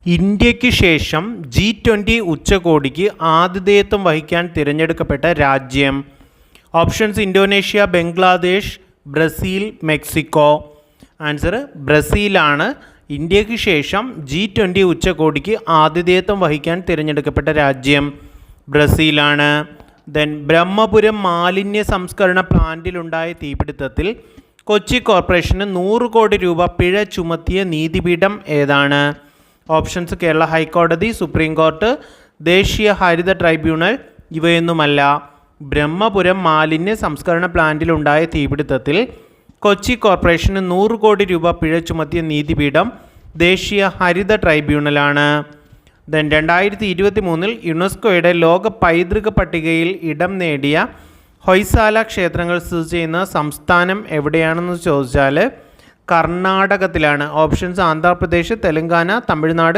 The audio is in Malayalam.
ഇന്ത്യയ്ക്ക് ശേഷം G20 ഉച്ചകോടിക്ക് ആതിഥേയത്വം വഹിക്കാൻ തിരഞ്ഞെടുക്കപ്പെട്ട രാജ്യം. Options: Indonesia, Bangladesh, Brazil, Mexico. Answer ബ്രസീലാണ്. ഇന്ത്യയ്ക്ക് ശേഷം G20 ഉച്ചകോടിക്ക് ആതിഥേയത്വം വഹിക്കാൻ തിരഞ്ഞെടുക്കപ്പെട്ട രാജ്യം ബ്രസീലാണ്. ബ്രഹ്മപുരം മാലിന്യ സംസ്കരണ പ്ലാന്റിലുണ്ടായ തീപിടുത്തത്തിൽ കൊച്ചി കോർപ്പറേഷന് 100 കോടി രൂപ പിഴ ചുമത്തിയ നീതിപീഠം ഏതാണ്? ഓപ്ഷൻസ്: കേരള ഹൈക്കോടതി, സുപ്രീം കോർട്ട്, ദേശീയ ഹരിത ട്രൈബ്യൂണൽ. ഇവയൊന്നുമല്ല. ബ്രഹ്മപുരം മാലിന്യ സംസ്കരണ പ്ലാന്റിലുണ്ടായ തീപിടുത്തത്തിൽ കൊച്ചി കോർപ്പറേഷന് 100 കോടി രൂപ പിഴ ചുമത്തിയ നീതിപീഠം ദേശീയ ഹരിത ട്രൈബ്യൂണലാണ്. 2023 യുനെസ്കോയുടെ ലോക പൈതൃക പട്ടികയിൽ ഇടം നേടിയ ഹൊയ്സാല ക്ഷേത്രങ്ങൾ സ്ഥിതി ചെയ്യുന്ന സംസ്ഥാനം എവിടെയാണെന്ന് ചോദിച്ചാൽ കർണാടകത്തിലാണ്. ഓപ്ഷൻസ്: ആന്ധ്രാപ്രദേശ്, തെലങ്കാന, തമിഴ്നാട്,